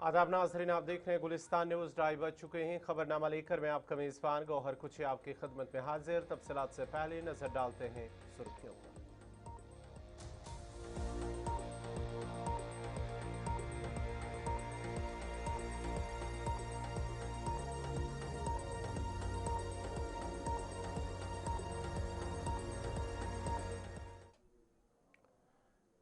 आदाब नाज़रीन, आप देख रहे हैं गुलिस्तान न्यूज़। 2:30 बज चुके हैं। खबरनामा लेकर मैं आपका मेज़बान गौहर कुछ आपकी खिदमत में हाजिर। तफसीलात से पहले नजर डालते हैं सुर्खियों पर।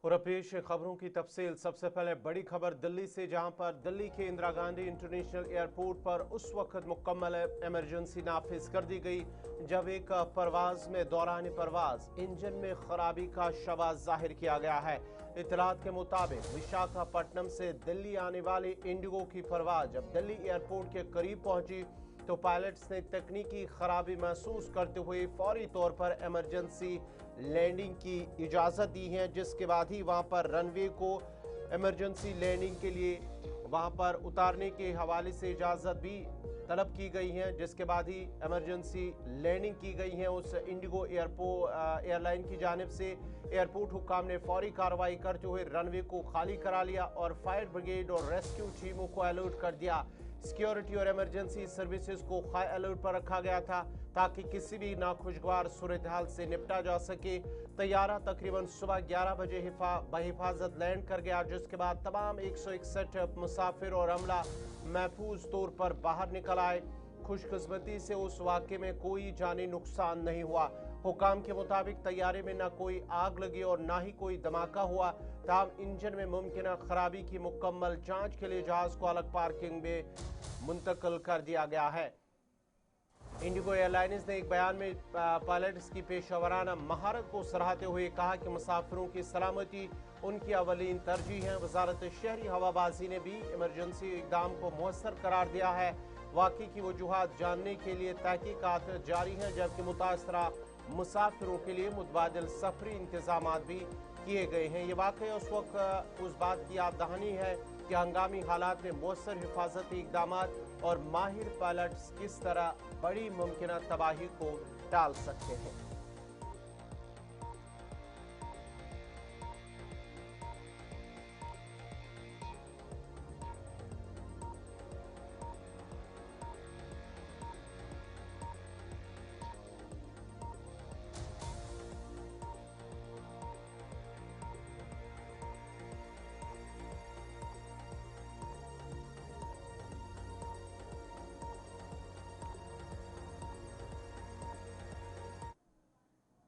और पेश खबरों की तफसील। सबसे पहले बड़ी खबर दिल्ली से, जहां पर दिल्ली के इंदिरा गांधी इंटरनेशनल एयरपोर्ट पर उस वक्त मुकम्मल इमरजेंसी नाफिज कर दी गई जब एक परवाज में दौरान परवाज इंजन में खराबी का शवाज जाहिर किया गया है। इतलात के मुताबिक विशाखापट्टनम से दिल्ली आने वाली इंडिगो की परवाज जब दिल्ली एयरपोर्ट के करीब पहुंची तो पायलट्स ने तकनीकी खराबी महसूस करते हुए फौरी तौर पर इमरजेंसी लैंडिंग की इजाज़त दी है, जिसके बाद ही वहां पर रनवे को इमरजेंसी लैंडिंग के लिए वहां पर उतारने के हवाले से इजाज़त भी तलब की गई है, जिसके बाद ही इमरजेंसी लैंडिंग की गई है उस इंडिगो एयरलाइन की जानिब से। एयरपोर्ट हुक्काम ने फौरी कार्रवाई करते हुए रनवे को खाली करा लिया और फायर ब्रिगेड और रेस्क्यू टीमों को अलर्ट कर दिया। सिक्योरिटी और इमरजेंसी सर्विसेज को हाई अलर्ट पर रखा गया था ताकि किसी भी नाखुशगवार सूरत हाल से निपटा जा सके। तैयारा तकरीबन सुबह 11 बजे बहिफाजत लैंड कर गया, जिसके बाद तमाम 161 मुसाफिर और अमला महफूज तौर पर बाहर निकल आए। खुशकिस्मती से उस वाक़े में कोई जानी नुकसान नहीं हुआ। हुकाम के मुताबिक तैयारे में न कोई आग लगी और न ही कोई धमाका हुआ। ताहम इंजन में मुमकिन खराबी की मुकम्मल जांच के लिए जहाज को अलग पार्किंग में मुंतकिल कर दिया गया है। इंडिगो एयरलाइंस ने एक बयान में पायलट्स की पेशेवराना महारत को सराहते हुए कहा कि मुसाफिरों की सलामती उनकी अवलीन तरजीह है। वजारत शहरी हवाबाजी ने भी इमरजेंसी इकदाम को मुयस्सर करार दिया है। वाक़ई की वजूहात जानने के लिए तहकीकात जारी हैं, जबकि मुतासरा मुसाफिरों के लिए मुतबादिल सफरी इंतजाम भी किए गए हैं। ये वाक़ई उस वक्त उस बात की याद दहानी है कि हंगामी हालात में मौसर हिफाजती इकदाम और माहिर पायलट्स किस तरह बड़ी मुमकिन तबाही को टाल सकते हैं।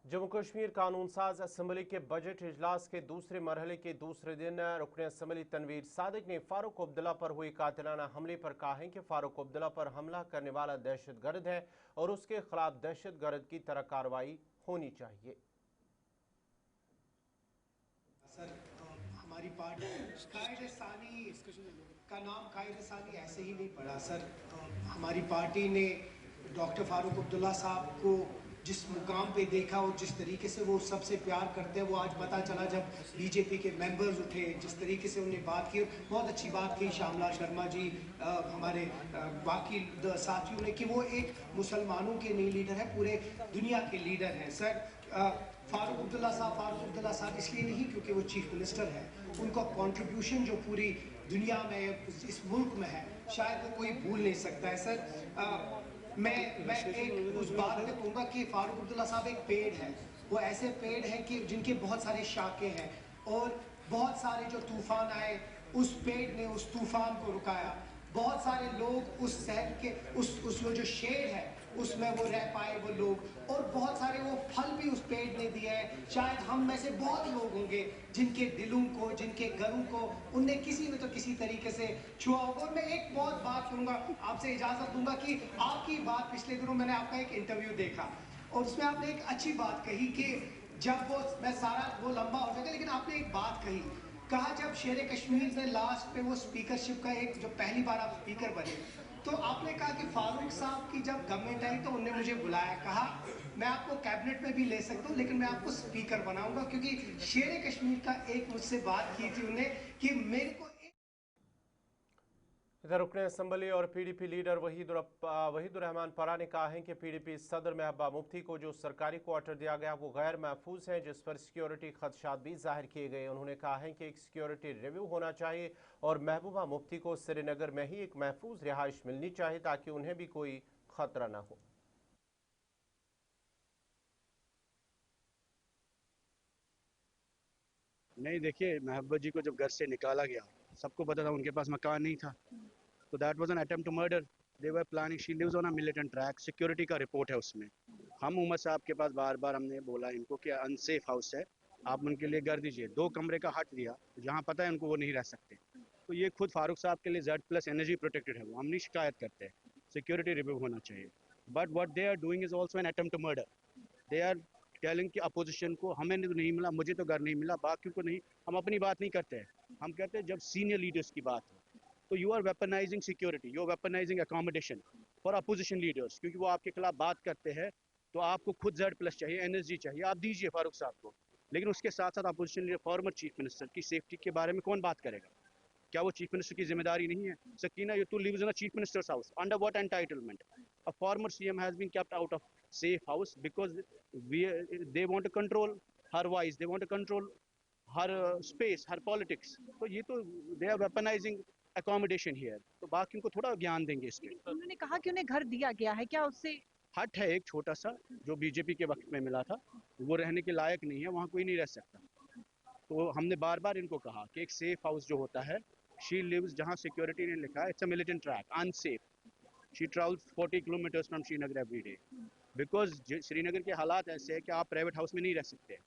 जम्मू कश्मीर कानून साज असम्बली के बजट इजलास के दूसरे मरहले के दूसरे दिन रुकन असम्बली तनवीर सादिक ने फारूक अब्दुल्ला पर हुए कातिलाना हमले पर कहा है कि फारूक अब्दुल्ला पर हमला करने वाला दहशतगर्द है और उसके खिलाफ दहशतगर्द की तरह कार्रवाई होनी चाहिए। सर, हमारी पार्टी कायदे-सानी का नाम कायदे-सानी ऐसे ही नहीं पड़ा सर। हमारी पार्टी ने डॉक्टर फारूक अब्दुल्ला साहब को जिस मुकाम पे देखा और जिस तरीके से वो सबसे प्यार करते हैं, वो आज पता चला जब बीजेपी के मेंबर्स उठे, जिस तरीके से उन्हें बात की। बहुत अच्छी बात की श्यामला शर्मा जी, हमारे बाकी साथियों ने, कि वो एक मुसलमानों के नहीं लीडर है, पूरे दुनिया के लीडर हैं। सर, फारूक अब्दुल्ला साहब इसलिए नहीं क्योंकि वो चीफ मिनिस्टर है, उनका कंट्रीब्यूशन जो पूरी दुनिया में इस मुल्क में है शायद वो कोई भूल नहीं सकता है। सर, मैं एक उस बात पे कहूँगा कि फारूक अब्दुल्ला साहब एक पेड़ है। वो ऐसे पेड़ हैं कि जिनके बहुत सारे शाखे हैं और बहुत सारे जो तूफान आए उस पेड़ ने उस तूफान को रुकाया। बहुत सारे लोग उस शहर के उस जो शेड है उसमें वो रह पाए वो लोग, और बहुत सारे वो फल भी उस पेड़ ने दिया है। शायद हम में से बहुत लोग होंगे जिनके दिलों को, जिनके घरों को उनने किसी न तो किसी तरीके से छुआ होगा। और मैं एक बहुत बात करूंगा, आपसे इजाजत दूंगा कि आपकी बात, पिछले दिनों मैंने आपका एक इंटरव्यू देखा और उसमें आपने एक अच्छी बात कही कि जब मैं सारा वो लंबा हो जाएगा, लेकिन आपने एक बात कहा जब शेर कश्मीर ने लास्ट पे वो स्पीकरशिप का एक, जो पहली बार आप स्पीकर बने, तो आपने कहा कि फारूक साहब की जब गवर्नमेंट आई तो उन्होंने मुझे बुलाया, कहा मैं आपको कैबिनेट में भी ले सकता हूँ लेकिन मैं आपको स्पीकर बनाऊंगा, क्योंकि शेर कश्मीर का एक मुझसे बात की थी उन्हें कि मेरे को इधर रुकन असम्बली और PDP लीडर वहीदुर रहमान परा ने कहा है कि PDP सदर महबूबा मुफ्ती को जो सरकारी क्वार्टर दिया गया वो गैर महफूज है, जिस पर सिक्योरिटी खदशात भी जाहिर किए गए। उन्होंने कहा है कि एक सिक्योरिटी रिव्यू होना चाहिए और महबूबा मुफ्ती को श्रीनगर में ही एक महफूज रिहाइश मिलनी चाहिए ताकि उन्हें भी कोई खतरा न हो। नहीं, देखिए, महबूबा जी को जब घर से निकाला गया, सबको पता था उनके पास मकान नहीं था, तो that was an attempt to murder. They were planning, she lives on a militant track, security का रिपोर्ट है उसमें। हम उमर साहब के पास बार बार हमने बोला इनको कि अनसेफ हाउस है, आप उनके लिए घर दीजिए। 2 कमरे का हट दिया, जहाँ पता है उनको वो नहीं रह सकते। तो ये खुद फारूक साहब के लिए Z+ एनर्जी प्रोटेक्टेड है, वो हम नहीं शिकायत करते, सिक्योरिटी रिव्यू होना चाहिए। But what they are doing is also an attempt to murder. They are telling कि अपोजिशन को हमें तो नहीं मिला, मुझे तो घर नहीं मिला, बाकियों को नहीं। हम अपनी बात नहीं करते हैं, हम कहते हैं जब सीनियर लीडर्स की बात हो तो you are weaponising security, you are weaponising accommodation for opposition leaders, क्योंकि वो आपके खिलाफ बात करते हैं। तो आपको खुद Z+ चाहिए, एनर्जी चाहिए, आप दीजिए फारूक साहब को। लेकिन उसके साथ साथ opposition leader, former chief minister की सेफ्टी के बारे में कौन बात करेगा? क्या वो चीफ मिनिस्टर की जिम्मेदारी नहीं है? Sakina Yatul lives in a chief minister's house. Under what entitlement? A former CM has been kept out of safe house because they want to control her voice, they want to control her space, her politics. तो ये तो they are weaponizing accommodation here. तो बाकियों को थोड़ा ज्ञान देंगे इसके। उन्होंने कहा कि उन्हें घर दिया गया है, क्या उससे? हट है एक छोटा सा जो बीजेपी के वक्त में मिला था, वो रहने के लायक नहीं है, वहाँ कोई नहीं रह सकता। तो हमने बार बार इनको कहा कि एक सेफ हाउस जो होता है, शी लिव्स, जहाँ सिक्योरिटी ने लिखा है it's a militant track, unsafe. She travels 40 kilometres from Srinagar every day, because Srinagar के हालात ऐसे है कि आप प्राइवेट हाउस में नहीं रह सकते।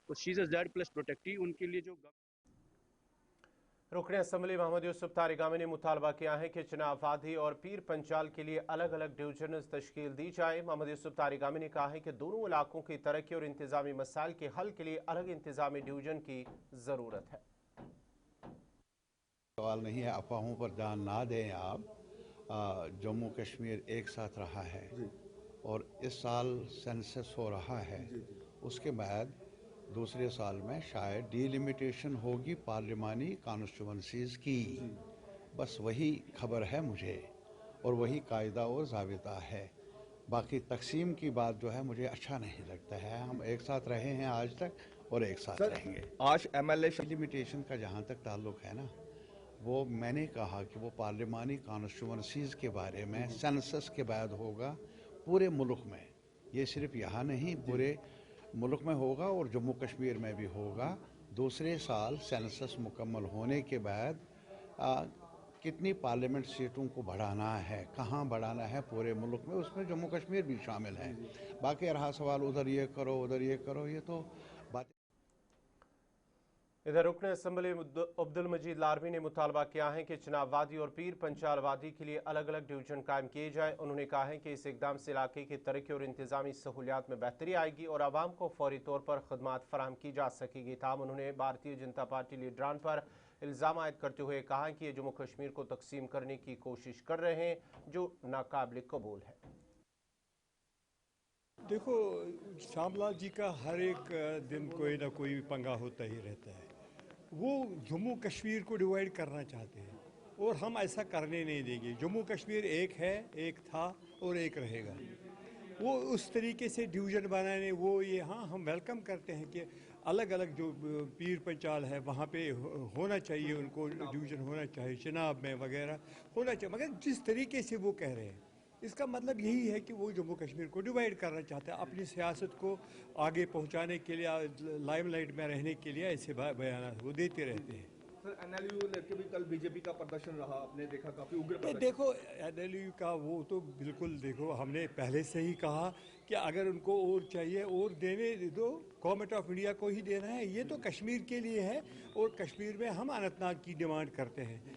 तो शी इज Z+ प्रोटेक्टी, उनके लिए जो रुकन असम्बली मोहम्मद यूसुफ तारिगामी ने मुतालबा किया है कि चनाब वादी और पीर पंचाल के लिए अलग अलग डिवीजन्स तश्कील दी जाए। मोहम्मद यूसुफ तारिगामी ने कहा है कि दोनों इलाकों की तरक्की और इंतजामी मसाइल के हल के लिए अलग इंतजामी डिवीजन की ज़रूरत है। सवाल नहीं है, अफवाहों पर ध्यान ना दें आप। जम्मू कश्मीर एक साथ रहा है और इस साल सेंसस हो रहा है, उसके बाद दूसरे साल में शायद डिलिमिटेशन होगी पार्लिमानी कॉन्स्टिट्यूंसीज की। बस वही खबर है मुझे और वही कायदा और ज़ाबिता है। बाकी तकसीम की बात जो है मुझे अच्छा नहीं लगता है। हम एक साथ रहे हैं आज तक और एक साथ रहेंगे। आज MLA डिलिमिटेशन का जहाँ तक ताल्लुक है ना, वो मैंने कहा कि वो पार्लिमानी कॉन्स्टिट्यूंसीज के बारे में सेंसस के बाद होगा पूरे मुल्क में। ये सिर्फ यहाँ नहीं, पूरे मुल्क में होगा और जम्मू कश्मीर में भी होगा। दूसरे साल सेंसस मुकम्मल होने के बाद कितनी पार्लियामेंट सीटों को बढ़ाना है, कहाँ बढ़ाना है पूरे मुल्क में, उसमें जम्मू कश्मीर भी शामिल है। बाकी रहा सवाल उधर ये करो उधर ये करो, ये तो बात। इधर रुकन असम्बली अब्दुल मजीद लारवी ने मुतालबा किया है कि चनाब वादी और पीर पंचाल वादी के लिए अलग अलग डिवीजन कायम किए जाए। उन्होंने कहा है कि इस इकदाम से इलाके की तरक्की और इंतजामी सहूलियात में बेहतरी आएगी और आवाम को फौरी तौर पर खदमात फराहम की जा सकेगी। ताहम उन्होंने भारतीय जनता पार्टी लीडरान पर इल्ज़ाम आयद करते हुए कहा कि ये जम्मू कश्मीर को तकसीम करने की कोशिश कर रहे हैं, जो नाकाबिल कबूल है। देखो, श्यामलाल जी का हर एक दिन कोई ना कोई पंगा होता ही रहता है। वो जम्मू कश्मीर को डिवाइड करना चाहते हैं और हम ऐसा करने नहीं देंगे। जम्मू कश्मीर एक है, एक था और एक रहेगा। वो उस तरीके से डिवीज़न बनाने, वो ये, हाँ, हम वेलकम करते हैं कि अलग अलग जो पीर पंचाल है वहाँ पे होना चाहिए, उनको डिवीज़न होना चाहिए, चनाब में वगैरह होना चाहिए। मगर जिस तरीके से वो कह रहे हैं, इसका मतलब यही है कि वो जम्मू कश्मीर को डिवाइड करना चाहते हैं, अपनी सियासत को आगे पहुंचाने के लिए, लाइमलाइट में रहने के लिए ऐसे बयान वो देते रहते हैं। सर, NLU लेके भी कल बीजेपी का प्रदर्शन रहा, आपने देखा काफी उग्र प्रदर्शन। देखो, NLU का वो तो बिल्कुल, देखो, हमने पहले से ही कहा कि अगर उनको और चाहिए और देने दो, गवर्नमेंट ऑफ इंडिया को ही देना है। ये तो कश्मीर के लिए है और कश्मीर में हम अनंतनाग की डिमांड करते हैं।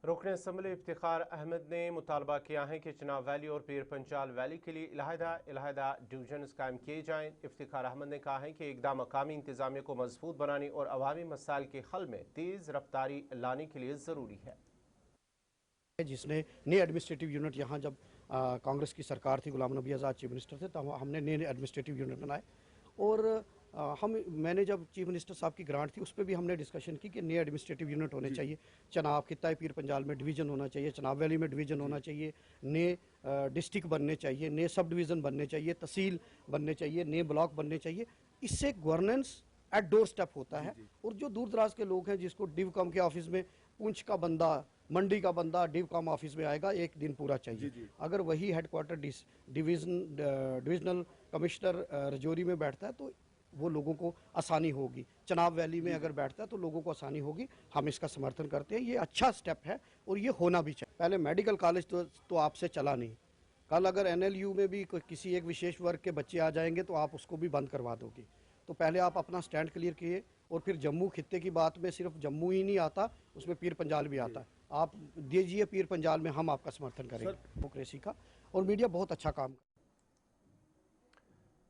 रुकन असम्बली इफ्तिखार अहमद ने मुतालबा किया है कि चनाब वैली और पीर पंचाल वैली के लिए इलाहदा डिवीजन कायम किए जाएँ। इफ्तिखार अहमद ने कहा है कि इकदाम मकामी इंतजामिया को मजबूत बनाने और अवामी मसाइल के हल में तेज़ रफ्तारी लाने के लिए ज़रूरी है। जिसने नए एडमिनिस्ट्रेटिव यूनिट यहाँ जब कांग्रेस की सरकार थी, गुलाम नबी आज़ाद चीफ मिनिस्टर थे, तब हमने नए एडमिनिस्ट्रेटिव यूनिट बनाए और मैंने जब चीफ मिनिस्टर साहब की ग्रांट थी उस पर भी हमने डिस्कशन की कि नए एडमिनिस्ट्रेटिव यूनिट होने चाहिए, चनाब खित्ता पीर पंजाल में डिवीज़न होना चाहिए, चनाब वैली में डिवीज़न होना चाहिए, नए डिस्ट्रिक्ट बनने चाहिए, नए सब डिवीज़न बनने चाहिए, तहसील बनने चाहिए, नए ब्लॉक बनने चाहिए। इससे गवर्नेंस एट डोर स्टेप होता है। और जो दूर दराज के लोग हैं जिसको डिवकॉम के ऑफिस में पुंछ का बंदा, मंडी का बंदा डिवकॉम ऑफिस में आएगा, एक दिन पूरा चाहिए। अगर वही हेडक्वार्टर डिविजनल कमिश्नर रजौरी में बैठता है तो वो लोगों को आसानी होगी, चनाब वैली में अगर बैठता है तो लोगों को आसानी होगी। हम इसका समर्थन करते हैं, ये अच्छा स्टेप है और ये होना भी चाहिए। पहले मेडिकल कॉलेज तो आपसे चला नहीं, कल अगर NLU में भी किसी एक विशेष वर्ग के बच्चे आ जाएंगे तो आप उसको भी बंद करवा दोगे। तो पहले आप अपना स्टैंड क्लियर किए। और फिर जम्मू खित्ते की बात में सिर्फ जम्मू ही नहीं आता, उसमें पीर पंजाल भी आता है। आप दीजिए पीर पंजाल में, हम आपका समर्थन करेंगे डेमोक्रेसी का। और मीडिया बहुत अच्छा काम कर।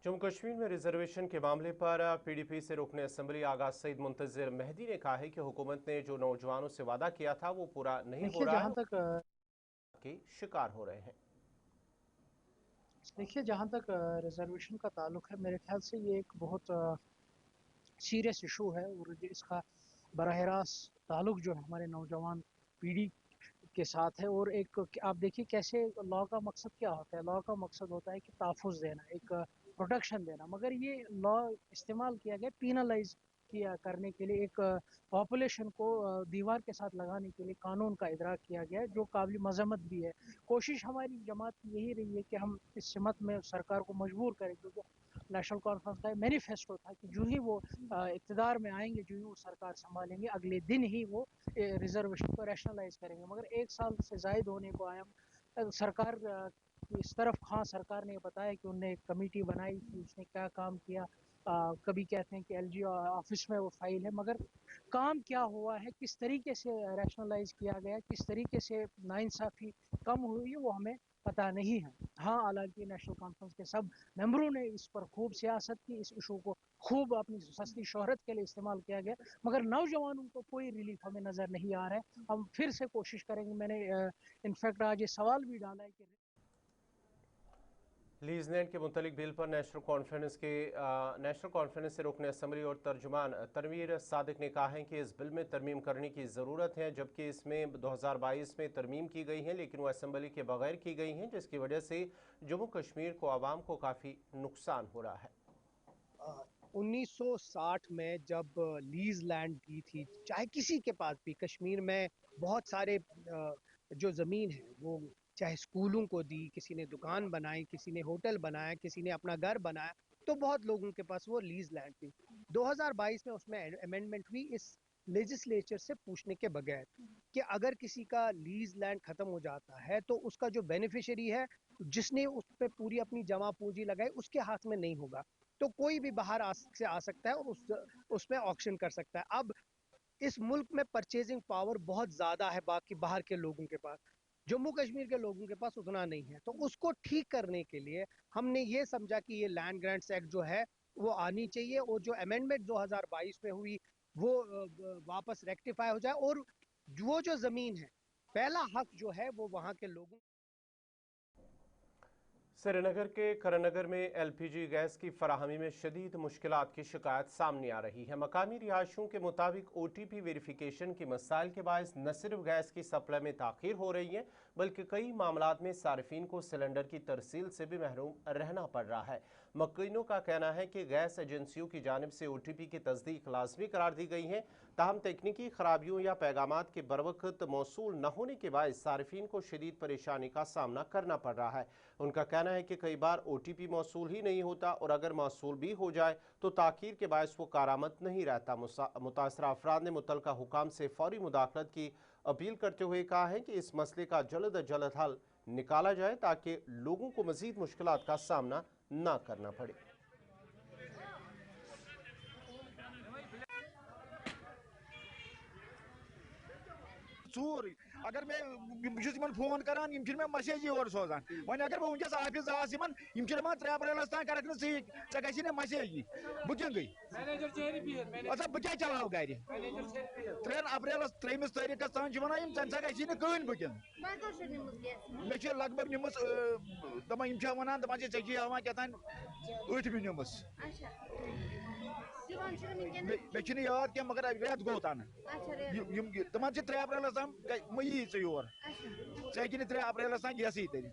जम्मू कश्मीर में रिजर्वेशन के मामले पर PDP से रुकने असम्बली आगा सईद मुंतजिर मेहदी ने कहा है कि हुकूमत ने जो नौजवानों से वादा किया था वो पूरा नहीं हो रहा है, के शिकार हो रहे हैं। देखिए, जहाँ तक रिजर्वेशन का ताल्लुक है, मेरे ख्याल से ये एक बहुत सीरियस इशू है और इसका बराह रास्त ताल्लुक जो है हमारे नौजवान पीढ़ी के साथ है। और एक आप देखिए कैसे लॉ का मकसद क्या होता है। लॉ का मकसद होता है कि तहफ़्फ़ुज़ देना, एक प्रोटेक्शन देना, मगर ये लॉ इस्तेमाल किया गया पीनलाइज किया करने के लिए, एक पॉपुलेशन को दीवार के साथ लगाने के लिए कानून का इदराक किया गया है, जो काबिल मज़म्मत भी है। कोशिश हमारी जमात की यही रही है कि हम इस सिमत में सरकार को मजबूर करें, क्योंकि नेशनल कॉन्फ्रेंस का मैनिफेस्टो था कि जो ही वो इक़्तिदार में आएंगे, जो ही वो सरकार संभालेंगे, अगले दिन ही वो रिजर्वेशन को रैशनलाइज करेंगे। मगर एक साल से ज़ायद होने को आया, सरकार इस तरफ खां सरकार ने बताया कि उन्होंने एक कमेटी बनाई कि उसने क्या काम किया। कभी कहते हैं कि LG ऑफिस में वो फाइल है, मगर काम क्या हुआ है, किस तरीके से रैशनलाइज किया गया, किस तरीके से नाइंसाफ़ी कम हुई, वो हमें पता नहीं है। हाँ, हालांकि नेशनल कॉन्फ्रेंस के सब मेंबरों ने इस पर खूब सियासत की, इस इशू को खूब अपनी सस्ती शोहरत के लिए इस्तेमाल किया गया, मगर नौजवानों को कोई रिलीफ हमें नज़र नहीं आ रहा है। हम फिर से कोशिश करेंगे। मैंने इनफैक्ट आज ये सवाल भी डाला है कि लीज लैंड के मुतलिक बिल पर नेशनल कॉन्फ्रेंस से रुकने असम्बली और तर्जुमान तनवीर सादिक ने कहा है कि इस बिल में तरमीम करने की ज़रूरत है, जबकि इसमें 2022 में तरमीम की गई है लेकिन वो असम्बली के बगैर की गई हैं, जिसकी वजह से जम्मू कश्मीर को आवाम को काफ़ी नुकसान हो रहा है। 1960 में जब लीज लैंड दी थी, चाहे किसी के पास भी, कश्मीर में बहुत सारे जो ज़मीन है वो चाहे स्कूलों को दी, किसी ने दुकान बनाई, किसी ने होटल बनाया, किसी ने अपना घर बनाया, तो बहुत लोगों के पास वो लीज लैंड थी। 2022 में उसमें अमेंडमेंट हुई इस लेजिस्लेचर से पूछने के बगैर कि अगर किसी का लीज लैंड खत्म हो जाता है तो उसका जो बेनिफिशियरी है, जिसने उस पर पूरी अपनी जमा पूंजी लगाई, उसके हाथ में नहीं होगा। तो कोई भी बाहर से आ सकता है और उसमें ऑक्शन कर सकता है। अब इस मुल्क में परचेजिंग पावर बहुत ज़्यादा है बाकी बाहर के लोगों के पास, जम्मू कश्मीर के लोगों के पास उतना नहीं है। तो उसको ठीक करने के लिए हमने ये समझा कि ये लैंड ग्रांट्स एक्ट जो है वो आनी चाहिए और जो अमेंडमेंट 2022 में हुई वो वापस रेक्टिफाई हो जाए और वो जो ज़मीन है, पहला हक जो है वो वहाँ के लोगों। श्रीनगर के करनगर में LPG गैस की फराहमी में शदीद मुश्किलात की शिकायत सामने आ रही है। मकामी रिहायशियों के मुताबिक OTP वेरिफिकेशन के मसाइल के बायस न सिर्फ गैस की सप्लाई में ताख़ीर हो रही है, बल्कि कई मामलात में सार्फिन को सिलेंडर की तरसील से भी महरूम रहना पड़ रहा है। मकीनों का कहना है कि गैस एजेंसियों की जानिब से OTP की तस्दीक लाजमी करार दी गई है, ताहम तकनीकी खराबियों या पैगामात के बरवक्त मौसूल न होने के बायस सार्फिन को शदीद परेशानी का सामना करना पड़ रहा है। उनका कहना है कि कई बार OTP मौसूल ही नहीं होता और अगर मौसूल भी हो जाए तो ताख़ीर के बायस वो कारामद नहीं रहता। मुतासरा अफराद ने मुतलका हुकाम से फौरी मुदाखलत की अपील करते हुए कहा है कि इस मसले का जल्द अज जल्द हल निकाला जाए ताकि लोगों को मज़ीद मुश्किलात का सामना ना करना पड़े। अगर मैं फोन करान मैसेज योर सोजान वन अगर बह वनस ऑफिस आस 3 अप्रैल तान कर चे मैसेज बुकिंग गई अच्छा बह क्या चलाव गर 3 अप्रैल 3 तारीख तान वन चे कहन बुकिंग मे लगभग निमस दपान वन दपान चे हवा क्या तान 8 निमस मे याद क्या मगर रेत गो तन तमन 3 अप्रैल तम मई चे योर चे 3 अप्रैल तम गैस तर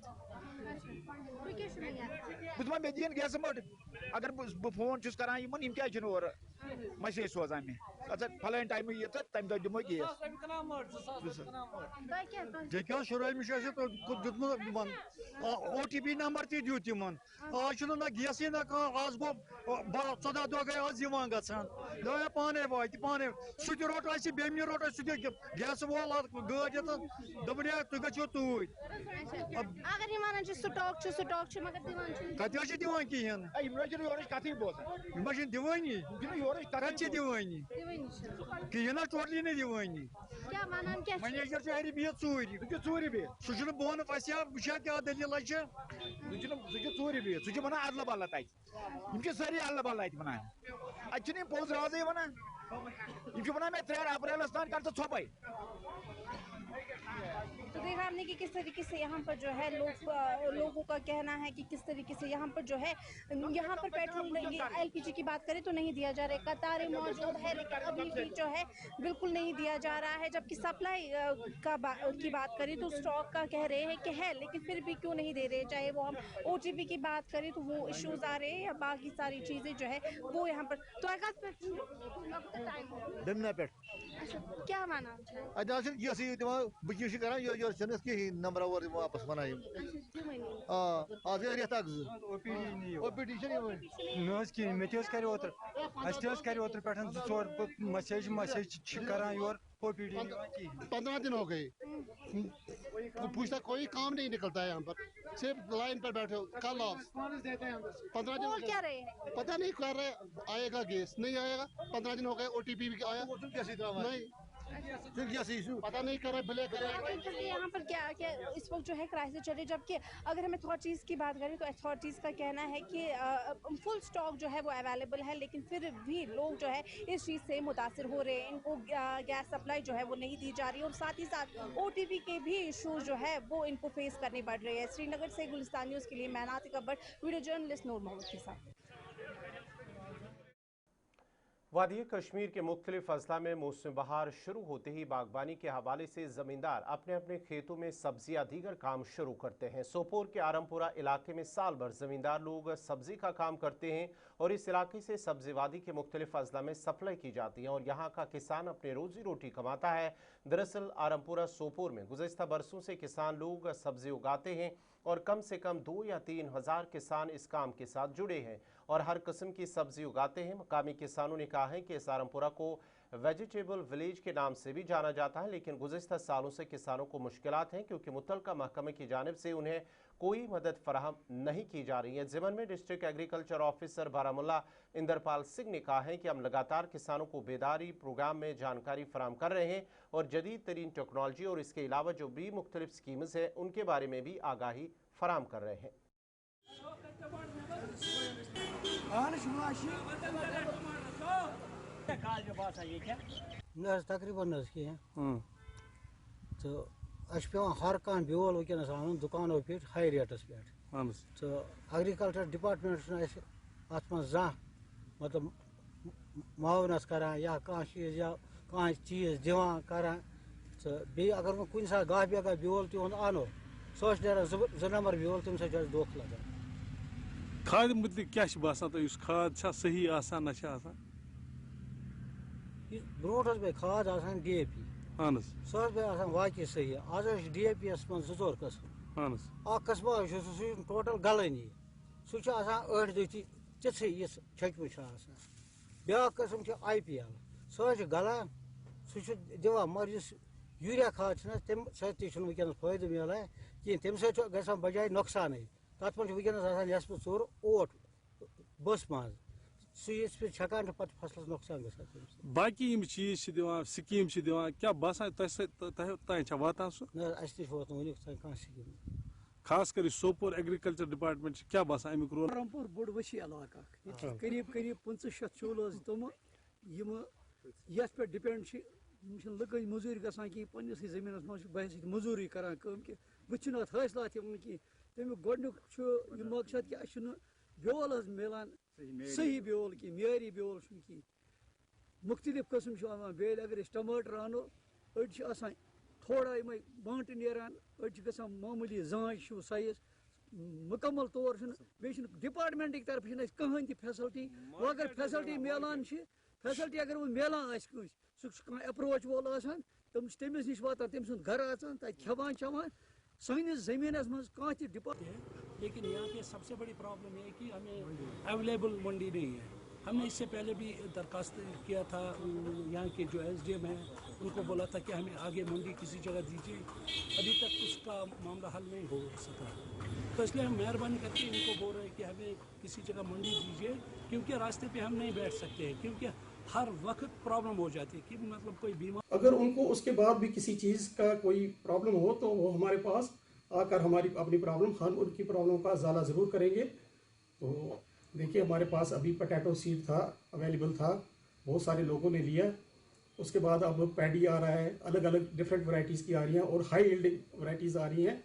बुझा मे दिन गैस मट अगर बह फोन करान यम क्या और मैसेज सोजान मे अच्छा फलान टाइम ये तो तम दो दिमो गैस OTP नंबर ती दियो तिमन आज ना गैस ना आज गो 14 दो गए आज दिवान गछन ना पाने वात पाने सुत रोट आसी बेमि रोट सुत गैस वोल गाड़ी तो दबड़िया तु गछो तूर अगर यमान स्टॉक मगर दिवान कत दिवान कहें योर कथ बोज मशीन दिवानी कत दिवानी कहें टोटली नहीं दिवानी क्या मानान क्या मैनेजर हरी बिहत चूर सह बोन फसिया वह क्या दलील चूर बिहत सह वन अदल बदल तम सारी अदल बदल अत वन अत पोज राज वन वन मे 3 अप्रैल तान कर थोपे। तो देखा हमने कि किस तरीके से यहाँ पर जो है लोगों का कहना है कि किस तरीके से यहाँ पर जो है यहाँ पर पेट्रोल LPG की बात करें तो नहीं दिया जा रहा है, कतारें मौजूद है लेकिन अभी भी जो है बिल्कुल नहीं दिया जा रहा है। जबकि सप्लाई की बात करें तो स्टॉक का कह रहे हैं कि है लेकिन फिर भी क्यों नहीं दे रहे, चाहे वो हम OTP की बात करें तो वो इश्यूज आ रहे हैं या बाकी सारी चीज़ें जो है वो यहाँ पर। तो क्या माना नंबर और वापस वन आज रेत OPD मे कर ओतर पे 2-4 मैसेज करान योर OPD 15 दिन हो गए पूछता कोई काम नहीं निकलता है यहाँ पर, सिर्फ लाइन पर बैठे हो कल ऑफ 15 दिन क्या रहे पता नहीं कर रहे आएगा गैस नहीं आएगा 15 दिन हो गए OTP भी आया नहीं पता नहीं कर रहे यहाँ पर क्या इस वक्त जो है क्राइसिस चल रही। जबकि अगर हम अथॉरिटीज़ की बात करें तो अथॉरिटीज़ का कहना है कि फुल स्टॉक जो है वो अवेलेबल है लेकिन फिर भी लोग जो है इस चीज़ से मुतासिर हो रहे हैं, इनको गैस सप्लाई जो है वो नहीं दी जा रही और साथ ही साथ OTP के भी इशूज़ जो है वो इनको फेस करने पड़ रहे हैं। श्रीनगर से गुलिस्तान न्यूज़ के लिए मैं नातिका भट्ट, वीडियो जर्नलिस्ट नूर मोहम्मद के साथ। वादी कश्मीर के मुख्तलिफ अजला में मौसम बहार शुरू होते ही बागबानी के हवाले से ज़मींदार अपने अपने खेतों में सब्जियां दीगर काम शुरू करते हैं। सोपोर के आरमपुरा इलाके में साल भर ज़मींदार लोग सब्जी का काम करते हैं और इस इलाके से सब्जी वादी के मुख्तलिफ अजला में सप्लाई की जाती है और यहाँ का किसान अपने रोजी रोटी कमाता है। दरअसल आरमपुरा सोपोर में गुज़श्ता बरसों से किसान लोग सब्जी उगाते हैं और कम से कम 2 या 3 हज़ार किसान इस काम के साथ जुड़े हैं और हर किस्म की सब्जी उगाते हैं। मकामी किसानों ने कहा है कि सारमपुरा को वेजिटेबल विलेज के नाम से भी जाना जाता है लेकिन गुज़श्ता सालों से किसानों को मुश्किलात हैं क्योंकि मुतल्लिका महकमे की जानिब से उन्हें कोई मदद फराहम नहीं की जा रही है। ज़िमन में district agriculture officer Baramulla Inderpal Singh ने कहा है कि हम लगातार किसानों को बेदारी प्रोग्राम में जानकारी फराहम कर रहे हैं और जदीद तरीन टेक्नोलॉजी और इसके अलावा जो भी मुख्तलिफ स्कीम्स हैं उनके बारे में भी आगाही फराहम कर रहे हैं। तकरीबन तो पे हर कह बेल वनस अन दुकानों पे हाई रेटस पे तो एग्रीकल्चर डिपार्टमेंट अत जा मतलब मावनस करान या कह चीज़ दिवान करान तो बे अगर वो कुछ सात गाह बेगा बेल तुंद अनो सह नेरान 2 नंबर बेल तम सो धोख लगा। खाद मुतलिक क्या बसान तो खाद सही आसान ब्रोट पे खाद DAP सह पे वाकई सही आज DAP मन 2-4 कस्म कस्म टोटल गलनी सह 8 दह तिथि यह छकम ब्या कस्म IPL सह गलान सह दिवान मगर यूरिया खाद तम वनस फायदे मिलान कहें तम ग बजाय नुकसान तथ मन वनस नस्प 4 ओट बस मज सह छकान पे फसलस नुकसान ग बाकी चीज स्कीम क्या बसान तान वातान वह स्कीम खास कर सोपोर एग्रीकल्चर डिपार्टमेंट क्या बसान अमुक रोल। रामपुर बोड़ वसी इलाका करीब करीब 500 चूल तम ये पे डिपेंड लुक मजूरी गसान कि पन्नस जमीन मज बहस मजूरी करान कि वह हासिलात कहीं तमिक गोडनुक मकसद कि बेल मिलान सही बेल कि मेरी बेल कि मुख्तलिफ किस्म बेल अगर टमाटर आनो अड़ थोड़ा यम बांट नेरान अड़ मामूली जांच साइज मुकम्मल तौर बे डिपार्टमेंट की तरफ कहीं ती फैसिलिटी अगर फैसिलिटी मिलान फैसिलिटी अगर वो मिलान सह अप्रोच वोल तमिस नश वातान तम सुंद घर आचान तक खेवान चवान सानिस जमीनस मज कह डिपार्टमेंट। लेकिन यहाँ पे सबसे बड़ी प्रॉब्लम ये है कि हमें अवेलेबल मंडी नहीं है। हमने इससे पहले भी दरखास्त किया था, यहाँ के जो SDM हैं उनको बोला था कि हमें आगे मंडी किसी जगह दीजिए, अभी तक उसका मामला हल नहीं हो सका। तो इसलिए हम मेहरबानी करके इनको बोल रहे हैं कि हमें किसी जगह मंडी दीजिए, क्योंकि रास्ते पे हम नहीं बैठ सकते हैं, क्योंकि हर वक्त प्रॉब्लम हो जाती है कि मतलब कोई बीमार अगर उनको उसके बाद भी किसी चीज़ का कोई प्रॉब्लम हो तो वो हमारे पास आकर हमारी अपनी प्रॉब्लम हम उनकी प्रॉब्लम का ज़ाला ज़रूर करेंगे। तो देखिए हमारे पास अभी पोटैटो सीड था, अवेलेबल था, बहुत सारे लोगों ने लिया। उसके बाद अब पैडी आ रहा है, अलग अलग डिफरेंट वैरायटीज़ की आ रही हैं और हाई यील्डिंग वैरायटीज़ आ रही हैं,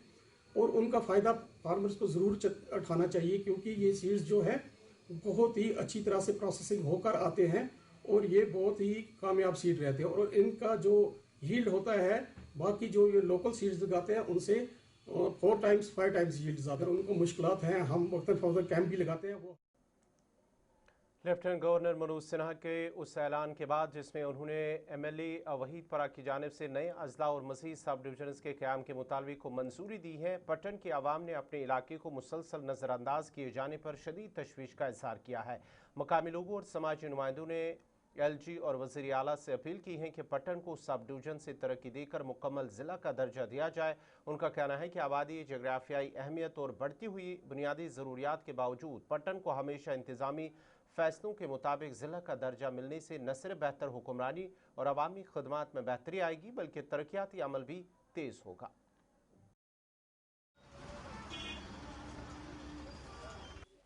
और उनका फ़ायदा फार्मर्स को ज़रूर उठाना चाहिए, क्योंकि ये सीड्स जो है बहुत ही अच्छी तरह से प्रोसेसिंग होकर आते हैं और ये बहुत ही कामयाब सीड रहते हैं, और इनका जो यील्ड होता है बाकी जो ये लोकल सीड्स लगाते हैं उनसे 4 टाइम्स 5 टाइम्स यील्ड ज़्यादा। उनको मुश्किलात हैं, हम वक्तन कैंप भी लगाते हैं। वो लेफ्टिनेंट गवर्नर मनोज सिन्हा के उस ऐलान के बाद जिसमें उन्होंने MLA वहीद परा की जानिब से नए अजला और मज़ीद सब डिवीजन्स के क़याम के मुतालबे को मंजूरी दी है, पटन के आवाम ने अपने इलाके को मुसलसल नज़रअंदाज किए जाने पर शदीद तशवीश का इजहार किया है। मकामी लोगों और समाजी नुमाइंदों ने LG और वज़ीर आला से अपील की है कि पटन को सब डिवीजन से तरक्की देकर मुकम्मल ज़िला का दर्जा दिया जाए। उनका कहना है कि आबादी, जोग्राफियाई अहमियत और बढ़ती हुई बुनियादी ज़रूरियात के बावजूद पटन को हमेशा इंतज़ामी फैसलों के मुताबिक ज़िला का दर्जा मिलने से न सिर्फ बेहतर हुक्मरानी और अवामी खदमात में बेहतरी आएगी बल्कि तरक्याती अमल भी तेज़ होगा।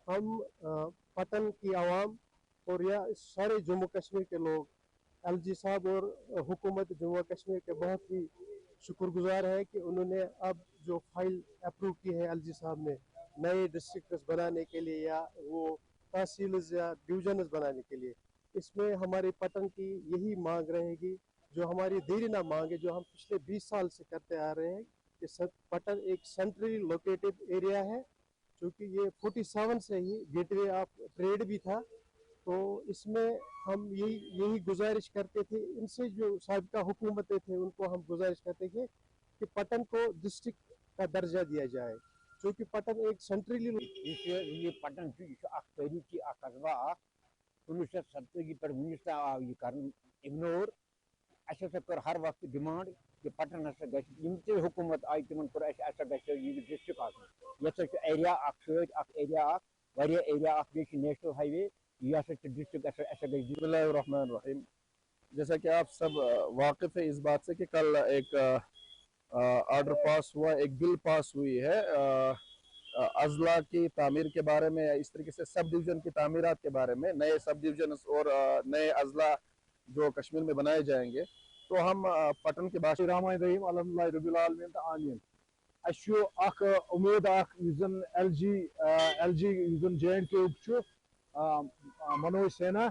हम पटन की आवाम और या सारे जम्मू कश्मीर के लोग LG साहब और हुकूमत जम्मू कश्मीर के बहुत ही शुक्रगुजार है कि उन्होंने अब जो फाइल अप्रूव की है LG साहब ने नए डिस्ट्रिक्ट्स बनाने के लिए या वो तहसील्स या डिवीजन्स बनाने के लिए। इसमें हमारे पटन की यही मांग रहेगी, जो हमारी देरीना मांग है, जो हम पिछले 20 साल से करते आ रहे हैं कि पटन एक सेंट्रली लोकेटेड एरिया है, क्योंकि ये 47 से ही गेटवे ऑफ ट्रेड भी था। तो इसमें हम यही गुजारिश करते थे इनसे, जो साबिका हुकूमतें थे उनको हम गुजारिश करते थे कि पटन को डिस्ट्रिक्ट का दर्जा दिया जाए, क्योंकि पटन एक सेंट्रली ये पटन तारीखी कस्बा 1970 पे वनस आव यह इग्नोर। अस कर हर वक्त डिमांड कि पटन हसा ग हुकूमत आई तिमन कोर डिस्ट्रिक्ट ये area area area national highway यह डिस्ट्रिक्ट। बिस्मिल्लाहिर्रहमानिर्रहीम। जैसा कि आप सब वाकिफ है इस बात से कि कल एक ऑर्डर पास हुआ, एक बिल पास हुई है अजला की तामीर के बारे में, इस तरीके से सब डिवीज़न की तामीरात के बारे में, नए सब डिवीज़न और नए अजला जो कश्मीर में बनाए जाएंगे। तो हम पटन के बाशी रहमान अल्हम्दुलिल्लाह रब्बिल आलमीन तो आमीन। उम्मीद LG J&K मनोज सिन्हा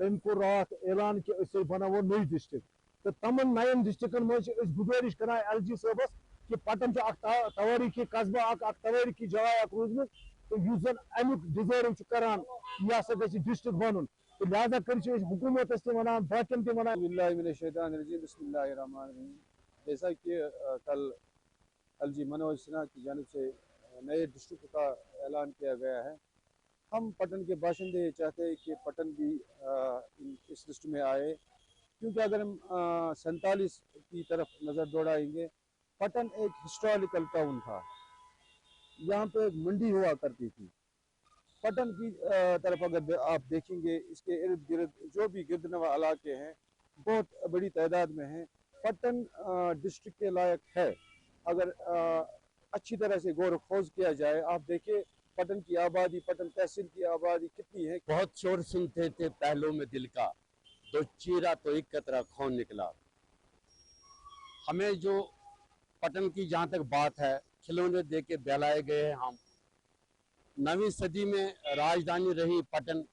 तम कोर रात ऐलान कि बनावो नई डिस्ट्रिक्ट, तो तमन नयन डिस्ट्रिक्टन मज गुजारिश कर LG साहबस कि पटन तवारीखी कस्बा तवारीखी जगह रूजम, तो जन अमुक डिजर्व करान यह हसा ग डिस्ट्रिक्ट बन, तो लिहाजा कर हुकूमत वन बाकी वन। जैसा कि कल LG मनोज सिन्हा की जानिब से नए डिस्ट्रिक्ट का ऐलान किया गया है, हम पटन के बाशिंदे चाहते हैं कि पटन भी इस लिस्ट में आए, क्योंकि अगर हम 47 की तरफ नज़र दौड़ाएंगे, पटन एक हिस्टोरिकल टाउन था, यहाँ पे एक मंडी हुआ करती थी। पटन की तरफ अगर आप देखेंगे, इसके इर्द गिर्द जो भी गिरदनवा इलाके हैं बहुत बड़ी तादाद में हैं। पटन डिस्ट्रिक्ट के लायक है अगर अच्छी तरह से गौर खोज किया जाए। आप देखिए पटन की आबादी, पटन तहसील की आबादी कितनी है। बहुत शोर सुनते थे पहलों में दिल का, तो चीरा तो एक कतरा खून निकला। हमें जो पटन की जहाँ तक बात है, खिलौने दे के बहलाए गए हैं हम। 9वीं सदी में राजधानी रही पटन,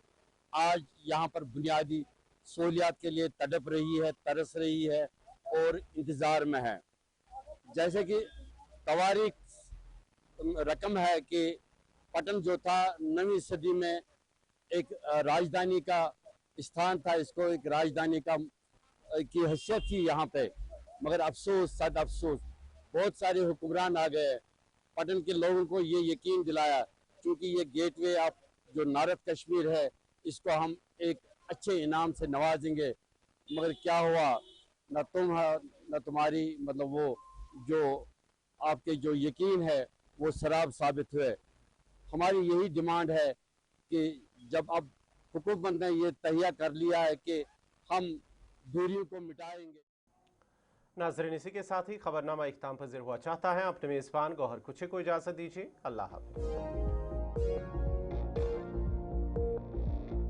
आज यहाँ पर बुनियादी सहूलियात के लिए तड़प रही है, तरस रही है और इंतज़ार में है। जैसे कि तवारीख रकम है कि पटन जो था 9वीं सदी में एक राजधानी का स्थान था, इसको एक राजधानी का की हैसियत थी यहाँ पे, मगर अफसोस सद अफसोस बहुत सारे हुक्मरान आ गए, पटन के लोगों को ये यकीन दिलाया क्योंकि ये गेटवे ऑफ जो नॉर्थ कश्मीर है इसको हम एक अच्छे इनाम से नवाजेंगे, मगर क्या हुआ, न तुम न तुम्हारी मतलब वो जो आपके जो यकीन है वो शराब साबित हुए। हमारी यही डिमांड है कि जब अब हुकूमत ने ये तहिया कर लिया है कि हम दूरियों को मिटाएंगे। नाज़रीन, इसी के साथ ही खबरनामा इख्ताम पज़ीर हुआ चाहता है। अपने मेज़बान गौहर कुछे को इजाज़त दीजिए। अल्लाह हाफ़िज़।